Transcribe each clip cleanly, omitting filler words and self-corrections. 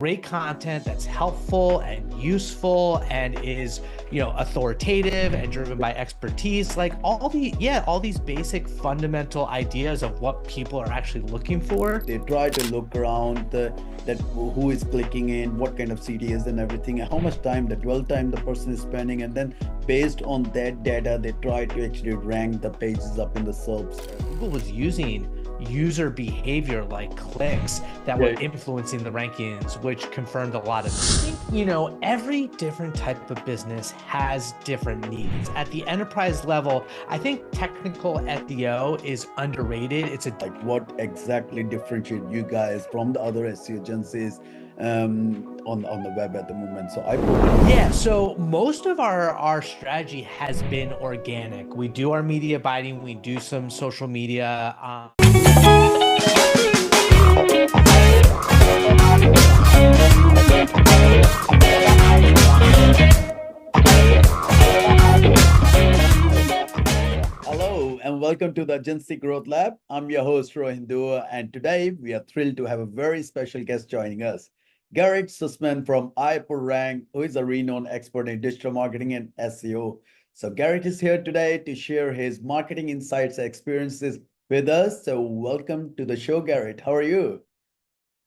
great content that's helpful and useful and is, authoritative and driven by expertise, like all these basic fundamental ideas of what people are actually looking for. They try to look around that who is clicking in, what kind of CTAs and everything, and how much time, the dwell time the person is spending, and then based on that data, they try to actually rank the pages up in the SERPs. Google was using user behavior like clicks that were influencing the rankings, which confirmed a lot of things. Every different type of business has different needs. At the enterprise level, I think technical SEO is underrated. It's like what exactly differentiate you guys from the other SEO agencies on the web at the moment? So most of our strategy has been organic. We do our media buying, we do some social media. Hello and welcome to the Agency Growth Lab. I'm your host Rohin Dua, and today we are thrilled to have a very special guest joining us, Garrett Sussman from iPullRank, who is a renowned expert in digital marketing and SEO. So Garrett is here today to share his marketing insights and experiences with us. So welcome to the show, Garrett. How are you?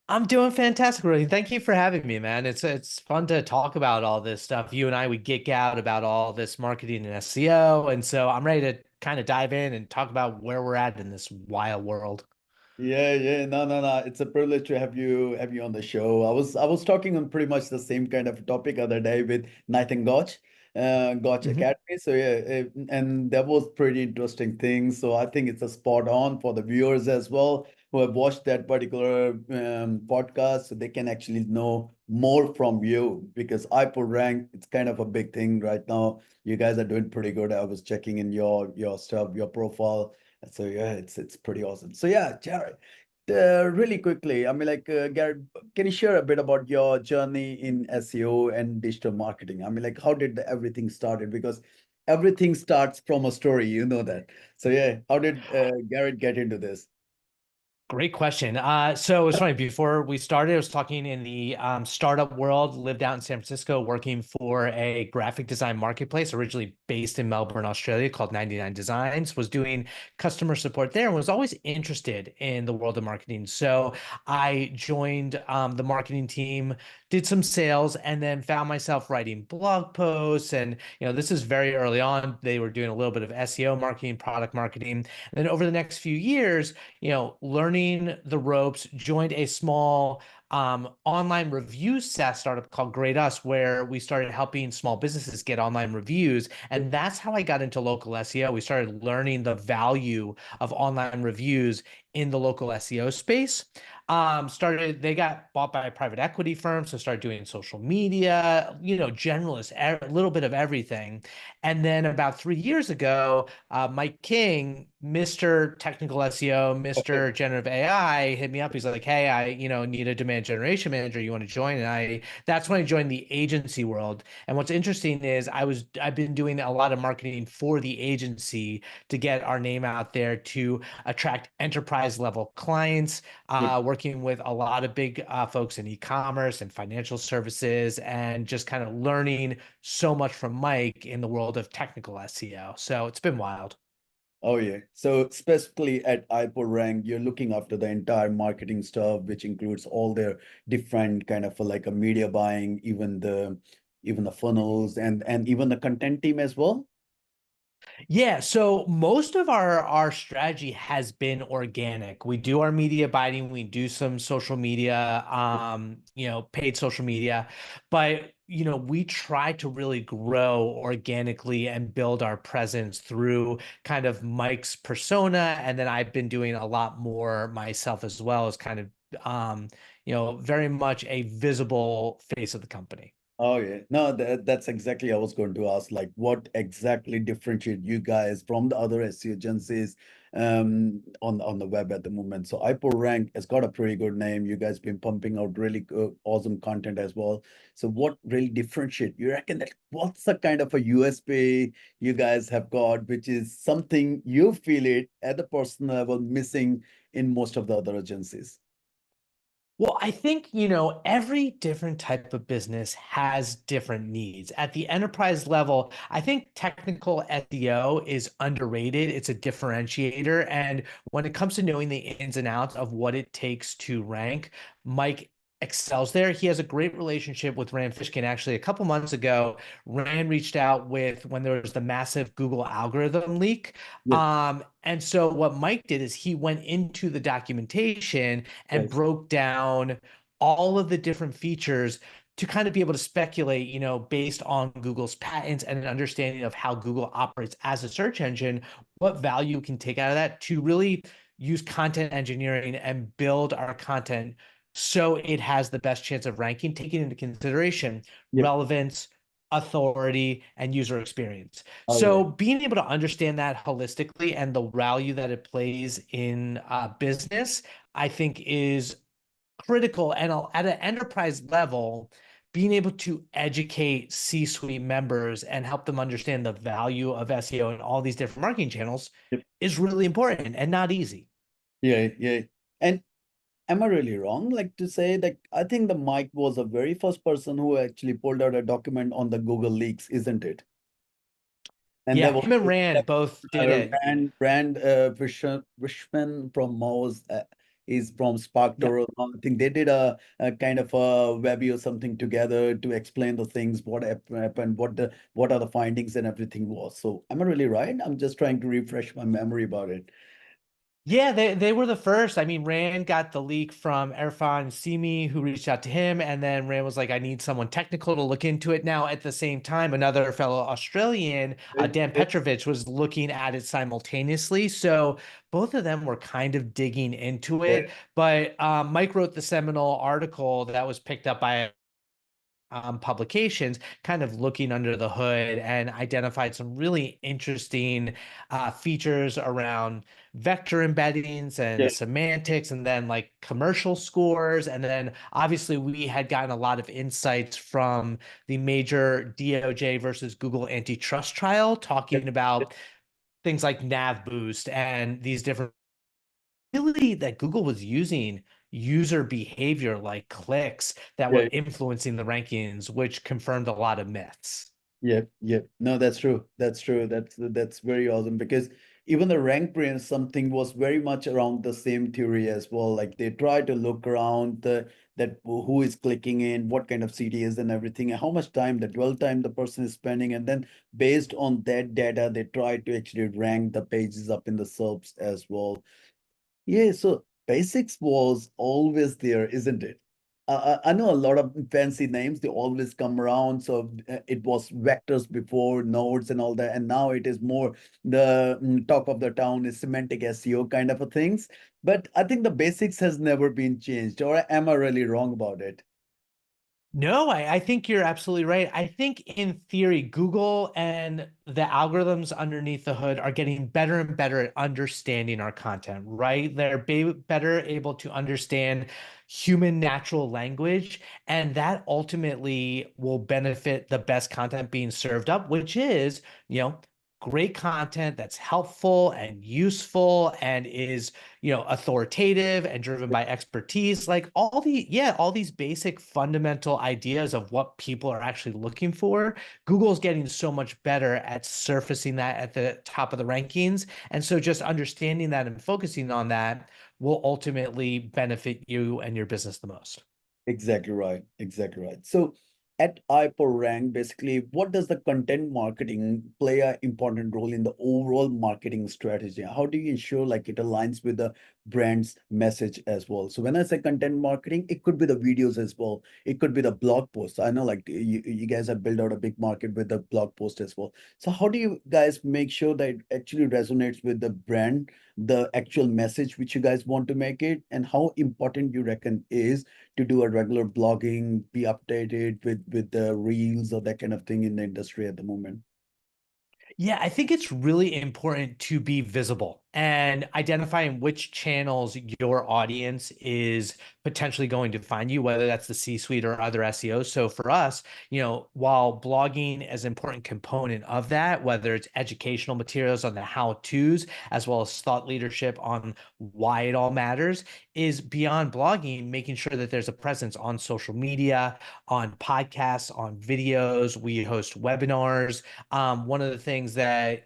I'm doing fantastic, Rosie. Thank you for having me, man. It's fun to talk about all this stuff. You and I, we geek out about all this marketing and SEO, and so I'm ready to kind of dive in and talk about where we're at in this wild world. Yeah. No. It's a privilege to have you on the show. I was talking on pretty much the same kind of topic other day with Nathan Gotch Academy. So yeah, and that was pretty interesting thing. So I think it's a spot on for the viewers as well who have watched that particular podcast, so they can actually know more from you, because iPullRank, it's kind of a big thing right now. You guys are doing pretty good. I was checking in your stuff, your profile. So yeah, it's pretty awesome. So yeah, Jared, really quickly, I mean, like Garrett, can you share a bit about your journey in SEO and digital marketing? I mean, like how did everything started? Because everything starts from a story, you know that. So yeah, how did Garrett get into this? Great question. So it's funny. Before we started, I was talking in the startup world, lived out in San Francisco, working for a graphic design marketplace, originally based in Melbourne, Australia, called 99 Designs, was doing customer support there and was always interested in the world of marketing. So I joined the marketing team, did some sales, and then found myself writing blog posts. And, this is very early on. They were doing a little bit of SEO marketing, product marketing. And then over the next few years, learning the ropes, joined a small online review SaaS startup called Great Us, where we started helping small businesses get online reviews. And that's how I got into local SEO. We started learning the value of online reviews in the local SEO space. They got bought by a private equity firm, so started doing social media, generalist, a little bit of everything. And then about 3 years ago, Mike King, Mr. Technical SEO, Mr. Generative AI, hit me up. He's like, "Hey, I need a demand generation manager. You want to join?" And that's when I joined the agency world. And what's interesting is I've been doing a lot of marketing for the agency to get our name out there, to attract enterprise level clients, working with a lot of big folks in e-commerce and financial services, and just kind of learning so much from Mike in the world of technical SEO. So it's been wild. Oh yeah. So specifically at iPullRank, you're looking after the entire marketing stuff, which includes all their different kind of like a media buying, even the funnels and even the content team as well. Yeah, so most of our strategy has been organic. We do our media buying, we do some social media, paid social media, but we try to really grow organically and build our presence through kind of Mike's persona, and then I've been doing a lot more myself as well, as kind of very much a visible face of the company. Oh yeah, no, that's exactly I was going to ask. Like, what exactly differentiate you guys from the other SEO agencies on the web at the moment? So iPullRank has got a pretty good name. You guys been pumping out really good, awesome content as well. So what really differentiate? You reckon that what's the kind of a USP you guys have got, which is something you feel it at the personal level missing in most of the other agencies? Well, I think, every different type of business has different needs. At the enterprise level, I think technical SEO is underrated. It's a differentiator. And when it comes to knowing the ins and outs of what it takes to rank, Mike excels there. He has a great relationship with Rand Fishkin. Actually, a couple months ago, Rand reached out with when there was the massive Google algorithm leak. Yep. And so what Mike did is he went into the documentation and Yes. broke down all of the different features to kind of be able to speculate, based on Google's patents and an understanding of how Google operates as a search engine, what value we can take out of that to really use content engineering and build our content so it has the best chance of ranking, taking into consideration Yep. relevance, authority, and user experience. All So right. being able to understand that holistically and the value that it plays in business, I think is critical. And at an enterprise level, being able to educate C-suite members and help them understand the value of SEO and all these different marketing channels Yep. is really important and not easy. Yeah, yeah. And am I really wrong? Like to say that I think the Mike was the very first person who actually pulled out a document on the Google leaks, isn't it? And there Yeah, was him and Rand both did it. Wishman from Moz is from Yeah. SparkToro. I think they did a kind of a webby or something together to explain the things, what happened, what are the findings and everything was. So am I really right? I'm just trying to refresh my memory about it. Yeah, they were the first. I mean, Rand got the leak from Irfan Simi, who reached out to him, and then Rand was like, "I need someone technical to look into it." Now, at the same time, another fellow Australian, It- Dan it- Petrovich, was looking at it simultaneously. So both of them were kind of digging into yeah, it. But Mike wrote the seminal article that was picked up by publications, kind of looking under the hood and identified some really interesting features around vector embeddings yeah, and semantics, and then like commercial scores. And then obviously, we had gotten a lot of insights from the major DOJ versus Google antitrust trial, yeah, talking about things like nav boost and these different really that Google was using user behavior like clicks that yeah. were influencing the rankings, which confirmed a lot of myths. Yep, yep. No, that's true. That's true. That's very awesome because even the rank brain something was very much around the same theory as well. Like they try to look around the that who is clicking in, what kind of CTAs and everything, and how much time, the dwell time the person is spending, and then based on that data, they try to actually rank the pages up in the SERPs as well. Yeah, so basics was always there, isn't it? I know a lot of fancy names, they always come around. So it was vectors before, nodes and all that. And now it is more the talk of the town is semantic SEO kind of a things. But I think the basics has never been changed. Or am I really wrong about it? No, I think you're absolutely right. I think in theory, Google and the algorithms underneath the hood are getting better and better at understanding our content, right? They're better able to understand human natural language, and that ultimately will benefit the best content being served up, which is, great content that's helpful and useful and is authoritative and driven by expertise, like all these basic fundamental ideas of what people are actually looking for. Google's getting so much better at surfacing that at the top of the rankings, and so just understanding that and focusing on that will ultimately benefit you and your business the most. Exactly right. Exactly right. So at iPullRank, basically, what does the content marketing play an important role in the overall marketing strategy? How do you ensure like it aligns with the brand's message as well? So when I say content marketing, it could be the videos as well. It could be the blog posts. I know like you guys have built out a big market with the blog post as well. So how do you guys make sure that it actually resonates with the brand, the actual message which you guys want to make it, and how important you reckon is to do a regular blogging, be updated with the reels or that kind of thing in the industry at the moment? Yeah, I think it's really important to be visible. and identifying which channels your audience is potentially going to find you, whether that's the C-suite or other SEOs. So for us, while blogging is an important component of that, whether it's educational materials on the how-tos, as well as thought leadership on why it all matters, is beyond blogging, making sure that there's a presence on social media, on podcasts, on videos. We host webinars. One of the things that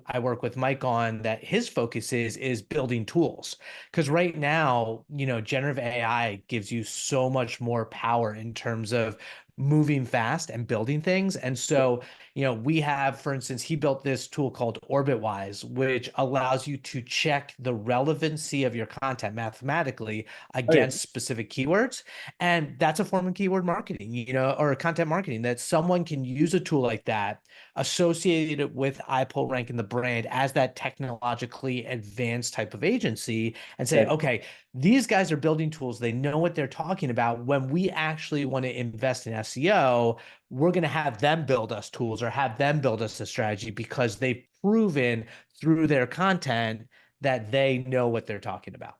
I work with Mike on, that his focus is building tools, because right now generative AI gives you so much more power in terms of moving fast and building things. And so we have, for instance, he built this tool called OrbitWise, which allows you to check the relevancy of your content mathematically Oh, yeah. against specific keywords. And that's a form of keyword marketing, or content marketing, that someone can use a tool like that associated with iPullRank and the brand as that technologically advanced type of agency, and say, Exactly. okay, these guys are building tools. They know what they're talking about. When we actually want to invest in SEO, we're going to have them build us tools or have them build us a strategy, because they've proven through their content that they know what they're talking about.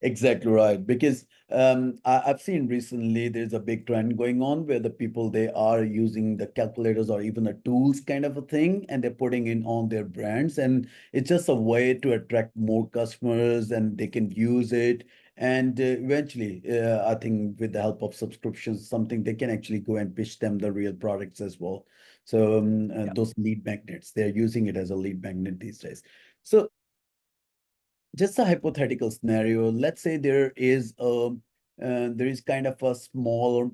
Exactly right. Because I've seen recently there's a big trend going on where the people, they are using the calculators or even the tools kind of a thing, and they're putting in on their brands. And it's just a way to attract more customers, and they can use it. And eventually, I think with the help of subscriptions, something they can actually go and pitch them the real products as well. So those lead magnets, they're using it as a lead magnet these days. So just a hypothetical scenario. Let's say there is kind of a small, or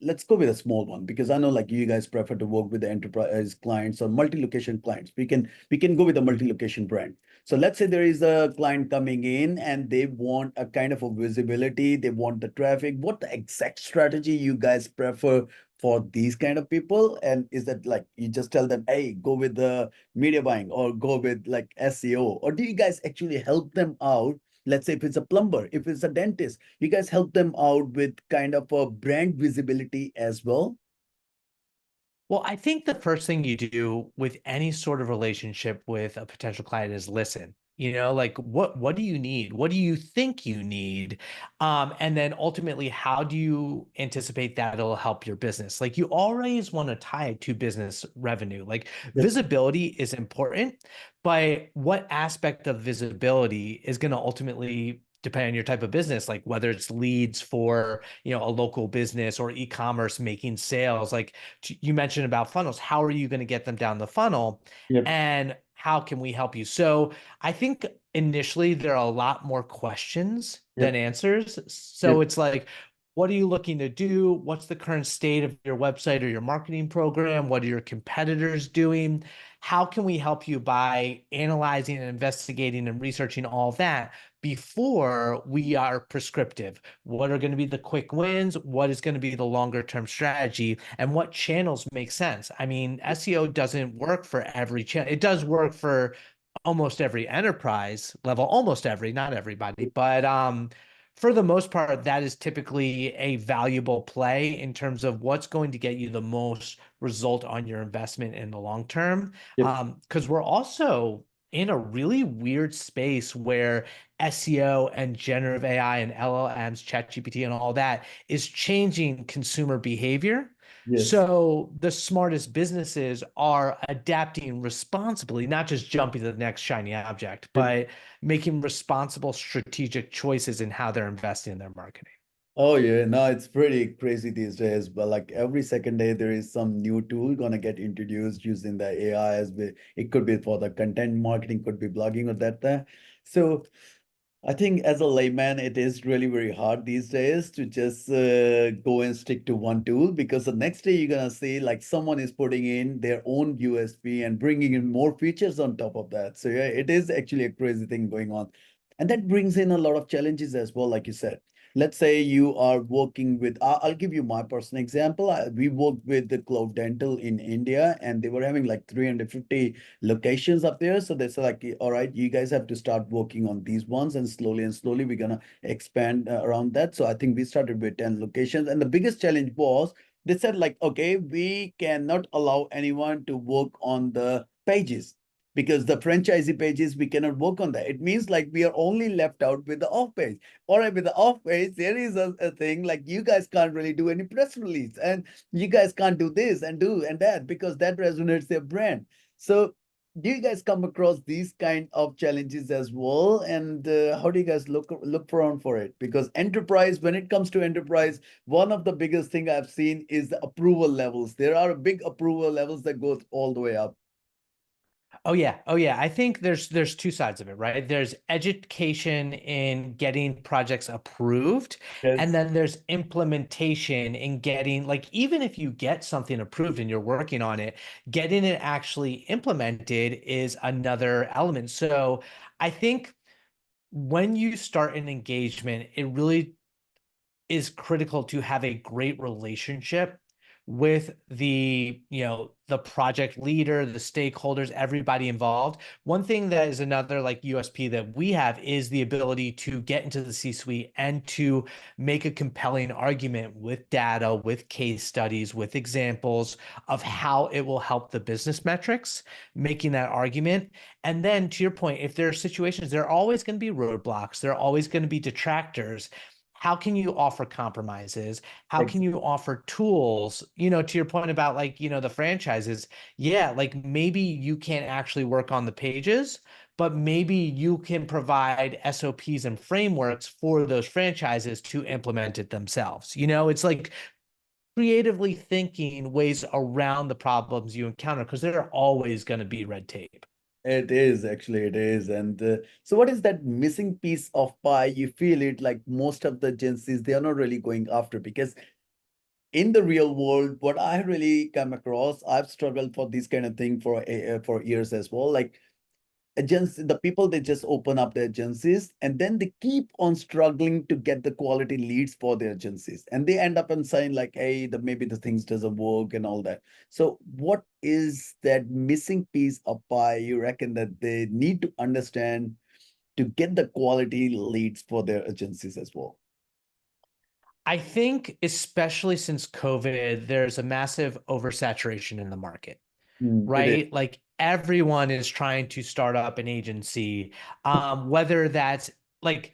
let's go with a small one, because I know like you guys prefer to work with the enterprise clients or multi-location clients. We can go with a multi-location brand. So let's say there is a client coming in and they want a kind of a visibility, they want the traffic. What the exact strategy you guys prefer for these kind of people? And is that like you just tell them, hey, go with the media buying or go with like SEO? Or do you guys actually help them out? Let's say if it's a plumber, if it's a dentist, you guys help them out with kind of a brand visibility as well? Well, I think the first thing you do with any sort of relationship with a potential client is listen. Like what do you need? What do you think you need? And then ultimately, how do you anticipate that it'll help your business? Like, you always want to tie it to business revenue. Like, Yep. visibility is important, but what aspect of visibility is going to ultimately depend on your type of business, like whether it's leads for a local business or e-commerce making sales. Like, you mentioned about funnels. How are you going to get them down the funnel? Yep. And how can we help you? So I think initially there are a lot more questions than Yep. answers. So Yep. it's like, what are you looking to do? What's the current state of your website or your marketing program? What are your competitors doing? How can we help you by analyzing and investigating and researching all of that before we are prescriptive? What are going to be the quick wins? What is going to be the longer term strategy? And what channels make sense? I mean, SEO doesn't work for every channel. It does work for almost every enterprise level, almost every, not everybody, but for the most part, that is typically a valuable play in terms of what's going to get you the most result on your investment in the long term. Yep. Because we're also in a really weird space where SEO and generative AI and LLMs, ChatGPT, and all that is changing consumer behavior. Yes. So the smartest businesses are adapting responsibly, not just jumping to the next shiny object, Yep. but making responsible strategic choices in how they're investing in their marketing. Oh yeah, no, it's pretty crazy these days. But like every second day, there is some new tool gonna get introduced using the AI it could be for the content marketing, could be blogging or that. So I think as a layman, it is really very hard these days to just go and stick to one tool, because the next day you're gonna see like someone is putting in their own USP and bringing in more features on top of that. So yeah, it is actually a crazy thing going on. And that brings in a lot of challenges as well, like you said. Let's say you are working with, I'll give you my personal example. We worked with the Cloud Dental in India, and they were having like 350 locations up there. So they said like, all right, you guys have to start working on these ones, and slowly we're gonna expand around that. So I think we started with 10 locations, and the biggest challenge was they said like, okay, we cannot allow anyone to work on the pages, because the franchisee pages, we cannot work on that. It means like we are only left out with the off page. All right, with the off page, there is a thing like you guys can't really do any press release, and you guys can't do this and do and that because that resonates their brand. So do you guys come across these kind of challenges as well? And how do you guys look around for it? Because enterprise, when it comes to enterprise, one of the biggest thing I've seen is the approval levels. There are big approval levels that go all the way up. Oh yeah. Oh yeah. I think there's two sides of it, right? There's education in getting projects approved, and Yes, then there's implementation in getting, like, even if you get something approved and you're working on it, getting it actually implemented is another element. So I think when you start an engagement, it really is critical to have a great relationship with the project leader, the stakeholders, everybody involved. One thing that is another like USP that we have is the ability to get into the C-suite and to make a compelling argument with data, with case studies, with examples of how it will help the business metrics, making that argument. And then to your point, if there are situations, there are always going to be roadblocks, there are always going to be detractors. How can you offer compromises? How can you offer tools? To your point about like, the franchises, yeah, like maybe you can't actually work on the pages, but maybe you can provide SOPs and frameworks for those franchises to implement it themselves. It's like creatively thinking ways around the problems you encounter because there are always going to be red tape. it is actually, it is. And so what is that missing piece of pie? You feel it like most of the agencies, they are not really going after, because in the real world, what I really come across, I've struggled for this kind of thing for years as well. Like agency, the people, they just open up their agencies and then they keep on struggling to get the quality leads for their agencies, and they end up and saying like, hey, maybe the things doesn't work and all that. So what is that missing piece of pie you reckon that they need to understand to get the quality leads for their agencies as well? I think, especially since COVID, there's a massive oversaturation in the market, It is. right? Like everyone is trying to start up an agency, whether that's like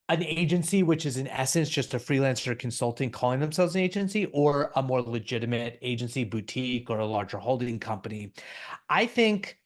an agency, which is in essence just a freelancer consulting calling themselves an agency, or a more legitimate agency boutique or a larger holding company. I think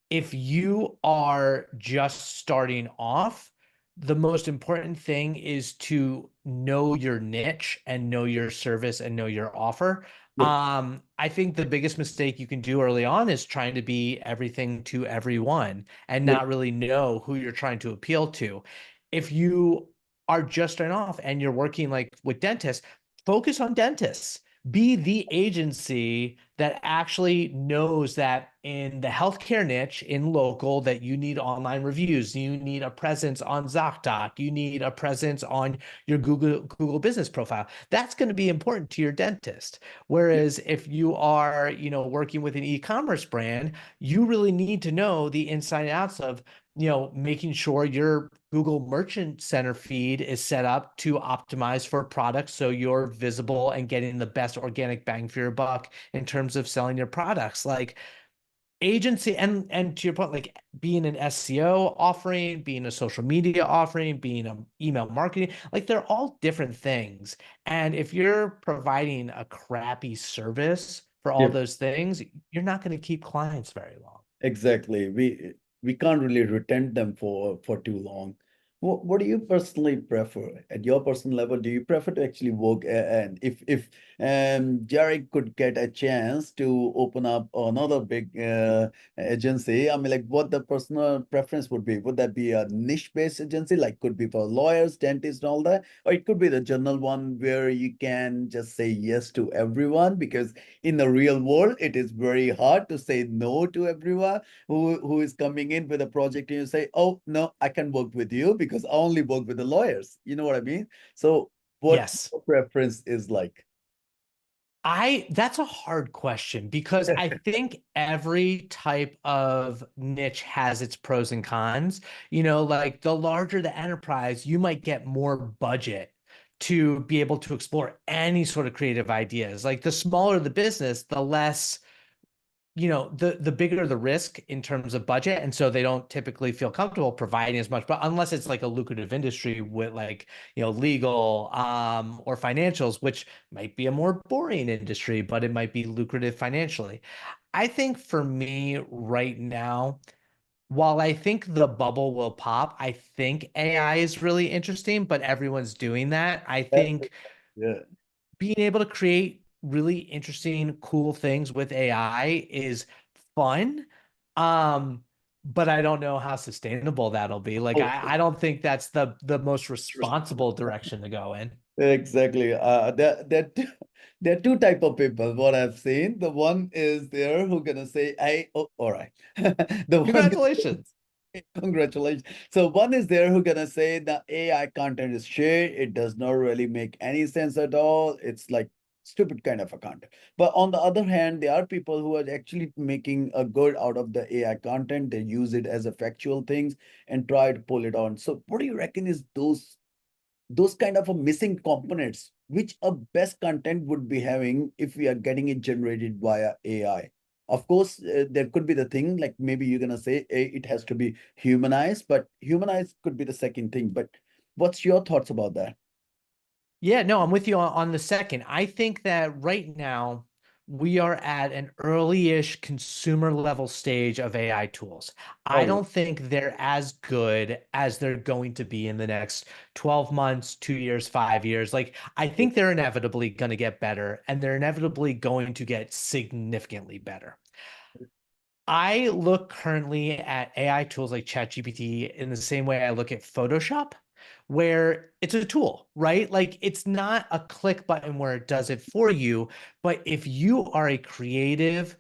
if you are just starting off, the most important thing is to know your niche and know your service and know your offer. Yep. I think the biggest mistake you can do early on is trying to be everything to everyone and Yep. not really know who you're trying to appeal to. If you are just starting off and you're working like with dentists, focus on dentists. Be the agency that actually knows that in the healthcare niche in local that you need online reviews, you need a presence on ZocDoc, you need a presence on your Google business profile. That's going to be important to your dentist. Whereas if you are, working with an e-commerce brand, you really need to know the inside and outs of, making sure your Google Merchant Center feed is set up to optimize for products so you're visible and getting the best organic bang for your buck in terms of selling your products. Like agency and to your point, like being an SEO offering, being a social media offering, being an email marketing, like they're all different things. And if you're providing a crappy service for all Yep. those things, you're not going to keep clients very long. Exactly. We can't really retain them for too long. What do you personally prefer at your personal level? Do you prefer to actually work and if Jared could get a chance to open up another big agency, I mean, like what the personal preference would be? Would that be a niche-based agency, like could be for lawyers, dentists, and all that, or it could be the general one where you can just say yes to everyone? Because in the real world, it is very hard to say no to everyone who is coming in with a project, and you say, oh, no, I can work with you because I only work with the lawyers. You know what I mean? So what Yes. your preference is like? That's a hard question because I think every type of niche has its pros and cons. Like the larger the enterprise, you might get more budget to be able to explore any sort of creative ideas. Like the smaller the business, the less the bigger the risk in terms of budget, and so they don't typically feel comfortable providing as much, but unless it's like a lucrative industry with like legal or financials, which might be a more boring industry, but it might be lucrative financially. I think for me right now, while I think the bubble will pop, I think AI is really interesting, but everyone's doing that. I That's think yeah. being able to create really interesting, cool things with AI is fun. Um, but I don't know how sustainable that'll be. Like Oh, I don't think that's the most responsible direction to go in. exactly. There are two type of people. What I've seen, the one is there who gonna say, "I oh, all right." The one Congratulations. congratulations. So one is there who gonna say the AI content is shit. It does not really make any sense at all. It's like stupid kind of a content. But on the other hand, there are people who are actually making a good out of the AI content. They use it as a factual things and try to pull it on. So what do you reckon is those kind of a missing components, which a best content would be having if we are getting it generated via AI? Of course, there could be the thing like maybe you're gonna say it has to be humanized, but humanized could be the second thing. But what's your thoughts about that? Yeah, no, I'm with you on the second. I think that right now we are at an early-ish consumer level stage of AI tools. I Oh, don't think they're as good as they're going to be in the next 12 months, 2 years, 5 years. Like, I yeah. think they're inevitably going to get better, and they're inevitably going to get significantly better. I look currently at AI tools like ChatGPT in the same way I look at Photoshop, where it's a tool, right? Like it's not a click button where it does it for you, but if you are a creative,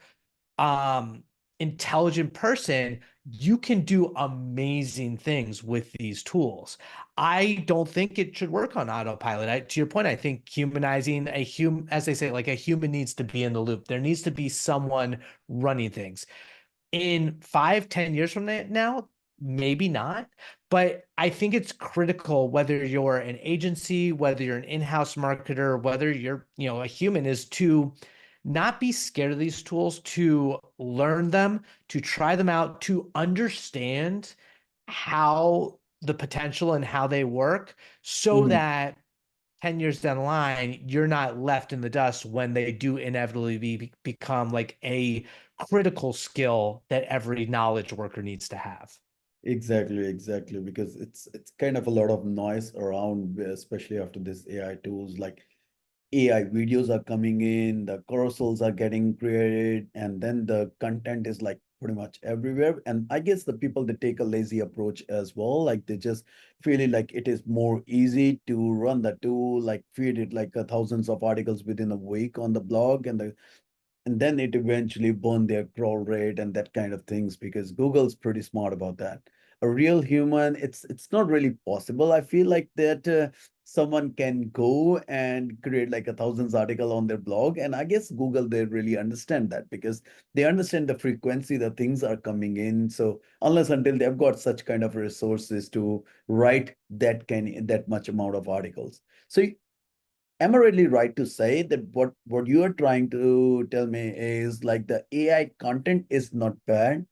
um, intelligent person, you can do amazing things with these tools. I don't think it should work on autopilot. To your point, I think humanizing a human, as they say, like a human needs to be in the loop. There needs to be someone running things in 5, 10 years from now, maybe not. But I think it's critical whether you're an agency, whether you're an in-house marketer, whether you're, a human, is to not be scared of these tools, to learn them, to try them out, to understand how the potential and how they work so Mhm. that 10 years down the line, you're not left in the dust when they do inevitably become like a critical skill that every knowledge worker needs to have. Exactly, exactly. Because it's kind of a lot of noise around, especially after this AI tools like AI videos are coming in, the carousels are getting created, and then the content is like pretty much everywhere. And I guess the people that take a lazy approach as well, like they just feel it like it is more easy to run the tool, like feed it like thousands of articles within a week on the blog, and then it eventually burn their crawl rate and that kind of things because Google's pretty smart about that. A real human, it's not really possible. I feel like that someone can go and create like a thousands article on their blog, and I guess Google they really understand that because they understand the frequency the things are coming in. So unless until they've got such kind of resources to write that much amount of articles. So am I really right to say that what you are trying to tell me is like the AI content is not bad?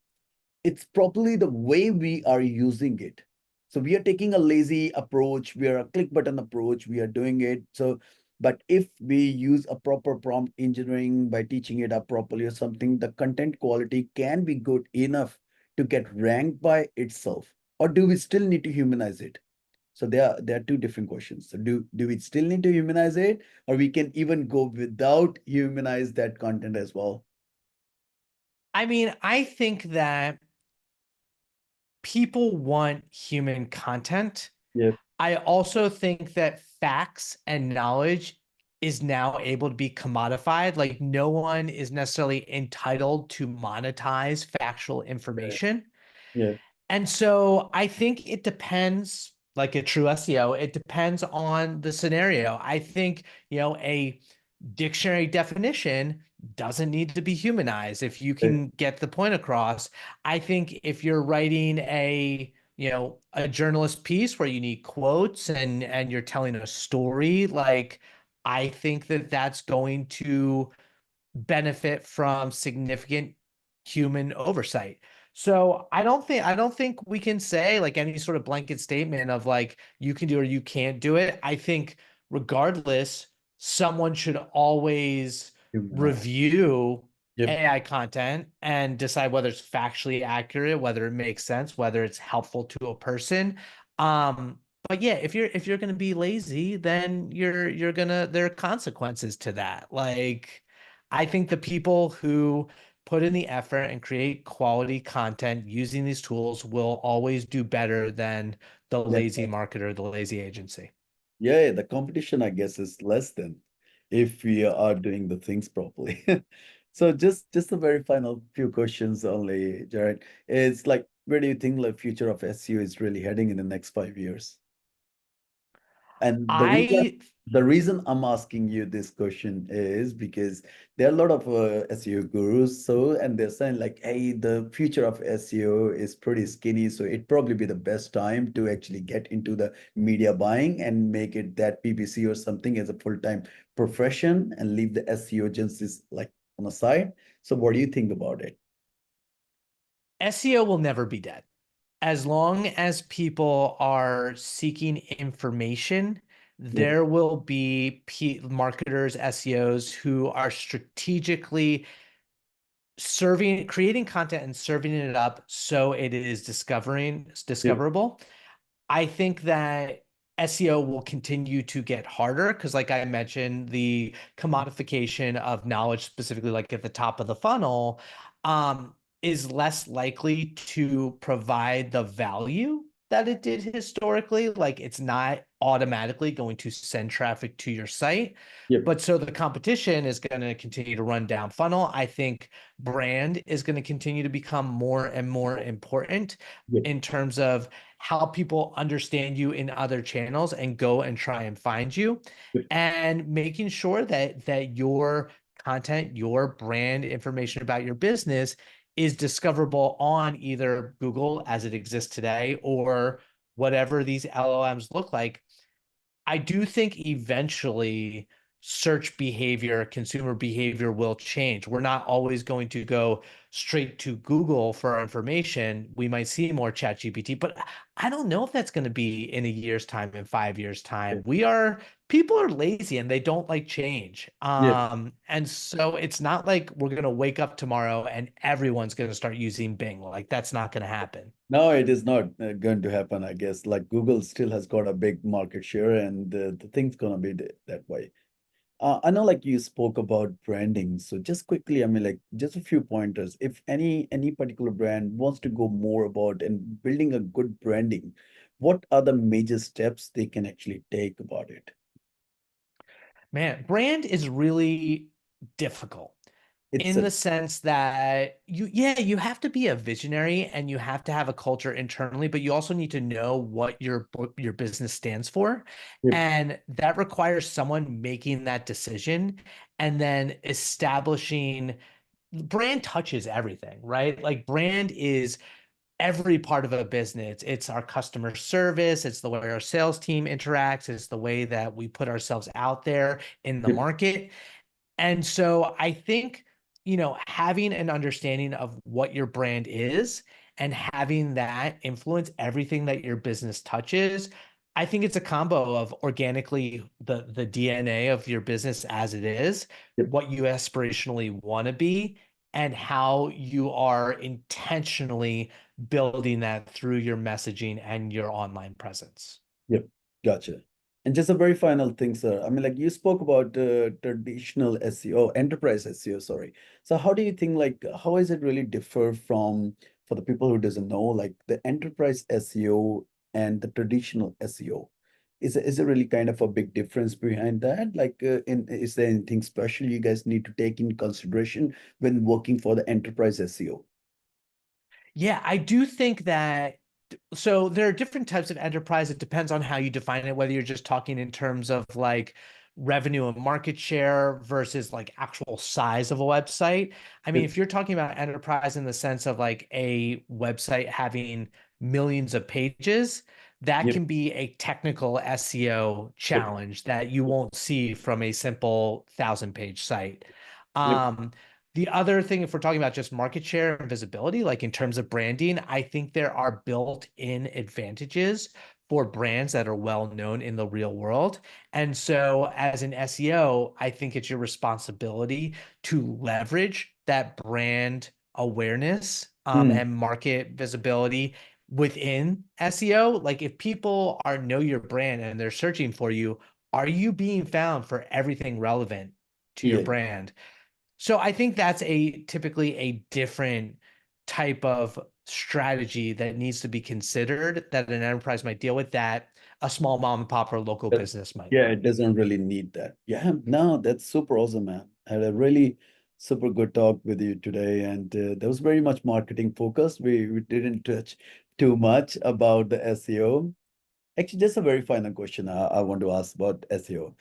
It's probably the way we are using it. So we are taking a lazy approach, we are a click button approach, we are doing it. So, but if we use a proper prompt engineering by teaching it up properly or something, the content quality can be good enough to get ranked by itself. Or do we still need to humanize it? So there are two different questions. So do we still need to humanize it, or we can even go without humanize that content as well? I mean, I think that people want human content. Yeah, I also think that facts and knowledge is now able to be commodified. Like, no one is necessarily entitled to monetize factual yeah, information. yeah, And so I think it depends, like a true SEO, it depends on the scenario. I think, a dictionary definition doesn't need to be humanized if you yeah, can get the point across. I think if you're writing a journalist piece where you need quotes and you're telling a story, like I think that that's going to benefit from significant human oversight. So I don't think we can say like any sort of blanket statement of like you can do or you can't do it. I think regardless, someone should always Human. review Yep. AI content and decide whether it's factually accurate, whether it makes sense, whether it's helpful to a person. But yeah, if you're gonna be lazy, then you're gonna there are consequences to that. Like I think the people who put in the effort and create quality content using these tools will always do better than the Yeah. lazy marketer, the lazy agency. Yeah, the competition, I guess, is less than if we are doing the things properly. So just the very final few questions only, Jared. It's like, where do you think the future of SEO is really heading in the next 5 years? And I the reason I'm asking you this question is because there are a lot of SEO gurus, and they're saying like, hey, the future of SEO is pretty skinny, so it'd probably be the best time to actually get into the media buying and make it that PPC or something as a full-time profession and leave the SEO agencies like on the side. So what do you think about it? SEO will never be dead. As long as people are seeking information, Yep, there will be marketers, SEOs who are strategically creating content and serving it up so it is yep, discoverable. I think that SEO will continue to get harder because, like I mentioned, the commodification of knowledge, specifically like at the top of the funnel, is less likely to provide the value that it did historically. Like it's not automatically going to send traffic to your site. yep, But so the competition is going to continue to run down funnel. I think brand is going to continue to become more and more important yep, in terms of how people understand you in other channels and go and try and find you, yep, and making sure that your content, your brand information about your business is discoverable on either Google as it exists today or whatever these LLMs look like. I do think eventually search behavior, consumer behavior will change. We're not always going to go straight to Google for our information. We might see more ChatGPT, but I don't know if that's going to be in a year's time, in 5 years' time. yep, People are lazy and they don't like change. yep. And so it's not like we're going to wake up tomorrow and everyone's going to start using Bing. Like that's not going to happen. No, it is not going to happen, I guess. Like Google still has got a big market share, and the thing's gonna be that way. I know, like you spoke about branding, so just quickly, I mean, like just a few pointers. If any particular brand wants to go more about and building a good branding, what are the major steps they can actually take about it? Man, brand is really difficult It's in a the sense that you have to be a visionary and you have to have a culture internally, but you also need to know what your business stands for. yep, And that requires someone making that decision and then establishing brand touches everything, right? Like brand is every part of a business. It's our customer service, it's the way our sales team interacts, it's the way that we put ourselves out there in the yep, market. And so I think, having an understanding of what your brand is and having that influence everything that your business touches, I think it's a combo of organically the DNA of your business as it is, yep. what you aspirationally want to be, and how you are intentionally building that through your messaging and your online presence. Yep, gotcha. And just a very final thing, sir. I mean, like you spoke about traditional SEO, enterprise SEO, sorry. So how do you think, like, how is it really differ from, for the people who doesn't know, like the enterprise SEO and the traditional SEO? Is it really kind of a big difference behind that? Like, is there anything special you guys need to take in consideration when working for the enterprise SEO? Yeah, I do think that so there are different types of enterprise. It depends on how you define it, whether you're just talking in terms of like revenue and market share versus like actual size of a website. I mean, Yep, if you're talking about enterprise in the sense of like a website having millions of pages, that yep, can be a technical SEO yep, challenge that you won't see from a simple 1,000-page site. yep, Um, The other thing, if we're talking about just market share and visibility, like in terms of branding, I think there are built-in advantages for brands that are well known in the real world. And so, as an SEO, I think it's your responsibility to leverage that brand awareness Mm, and market visibility within SEO. Like, if people are know your brand and they're searching for you, are you being found for everything relevant to your yeah. brand? So I think that's a typically a different type of strategy that needs to be considered that an enterprise might deal with that a small mom and pop or local But business might yeah, not. it doesn't really need that. Yeah, no, that's super awesome, man. I had a really super good talk with you today, and that was very much marketing focused. We didn't touch too much about the SEO. Actually, just a very final question I want to ask about SEO.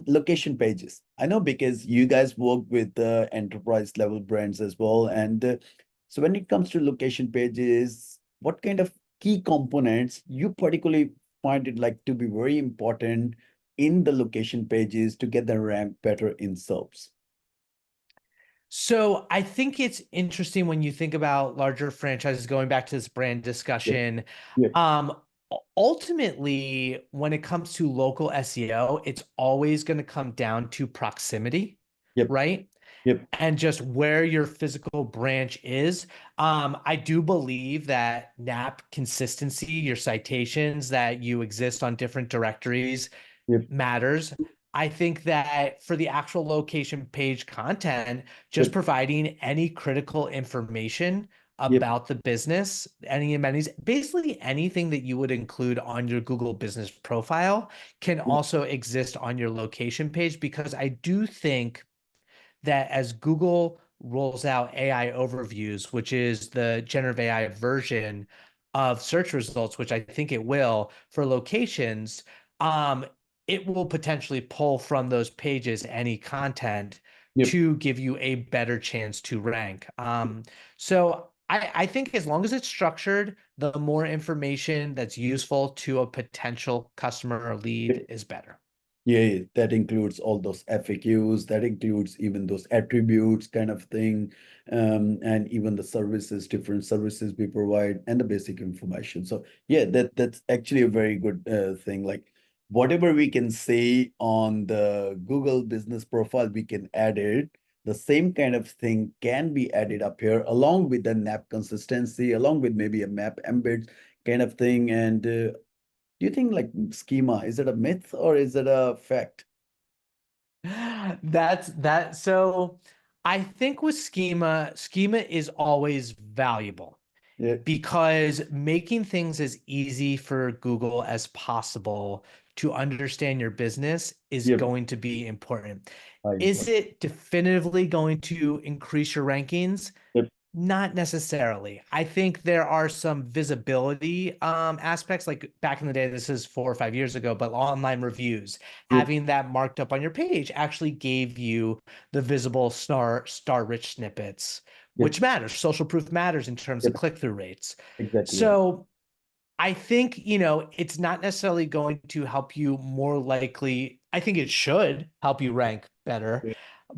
Location pages. I know because you guys work with enterprise level brands as well. And so when it comes to location pages, what kind of key components you particularly find it like to be very important in the location pages to get the rank better in SERPs? So I think it's interesting when you think about larger franchises, going back to this brand Yep, discussion. yep, Um, Ultimately, when it comes to local SEO, it's always going to come down to proximity, yep, right? yep, And just where your physical branch is. I do believe that NAP consistency, your citations, that you exist on different directories yep, matters. I think that for the actual location page content, just yep, providing any critical information yep, about the business, any amenities, basically anything that you would include on your Google business profile can yep, also exist on your location page, because I do think that as Google rolls out AI overviews, which is the generative AI version of search results, which I think it will for locations, um, it will potentially pull from those pages any content yep. to give you a better chance to rank. So I think as long as it's structured, the more information that's useful to a potential customer or lead is better. Yeah, that includes all those FAQs, that includes even those attributes kind of thing, and even the services, different services we provide, and the basic information. So yeah, that's actually a very good thing. Like whatever we can say on the Google business profile, we can add it. The same kind of thing can be added up here, along with the NAP consistency, along with maybe a map embed kind of thing, and do you think like schema, is it a myth or is it a fact? That's that. So I think with schema is always valuable Yeah, because making things as easy for Google as possible to understand your business is yep, going to be important. Is important. it definitively going to increase your rankings? Yep, Not necessarily. I think there are some visibility aspects. Like back in the day, this is 4 or 5 years ago, but online reviews, yep, having that marked up on your page actually gave you the visible star rich snippets, yep, which matters. Social proof matters in terms of yep, click-through rates. exactly. Yeah, So I think, it's not necessarily going to help you more likely. I think it should help you rank better, yeah,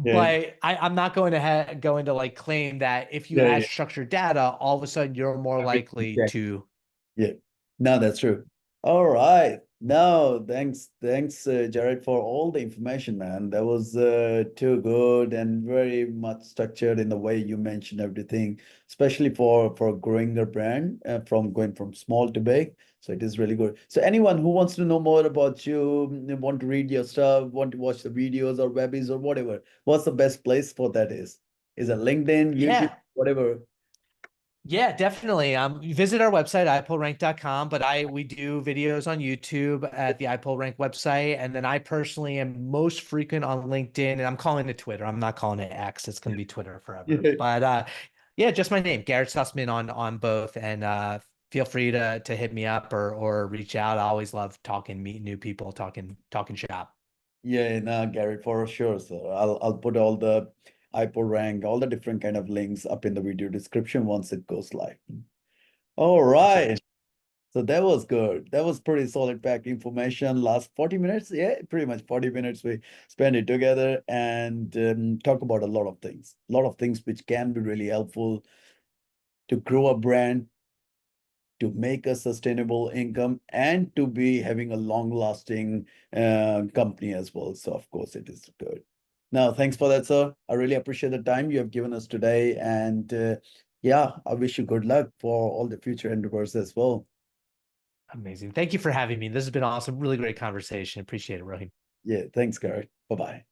yeah, but I'm not going to go into like claim that if you yeah, add yeah. structured data, all of a sudden you're more Everything likely checked. to. Yeah, no, that's true. All right. No, thanks, Jared, for all the information, man. That was too good and very much structured in the way you mentioned everything, especially for growing your brand from going from small to big. So it is really good. So anyone who wants to know more about you, want to read your stuff, want to watch the videos or webbies or whatever, what's the best place for that is? Is it LinkedIn, YouTube, Yeah. whatever? Yeah, definitely. Visit our website, iPullRank.com, but we do videos on YouTube at the iPullRank website. And then I personally am most frequent on LinkedIn, and I'm calling it Twitter. I'm not calling it X. It's going to be Twitter forever. Yeah. But yeah, just my name, Garrett Sussman on both. And feel free to hit me up or reach out. I always love talking, meeting new people, talking shop. Yeah, no, Gary, for sure, sir. I'll put all the iPullRank, all the different kind of links up in the video description once it goes live. All right. Perfect. So that was good. That was pretty solid packed information. Last 40 minutes, yeah, pretty much 40 minutes we spent it together and talk about a lot of things which can be really helpful to grow a brand, to make a sustainable income, and to be having a long-lasting company as well. So of course it is good. Now, thanks for that, sir. I really appreciate the time you have given us today, and yeah, I wish you good luck for all the future endeavors as well. Amazing. Thank you for having me. This has been awesome. Really great conversation. Appreciate it, Rohit. Yeah, thanks, Garrett. Bye-bye.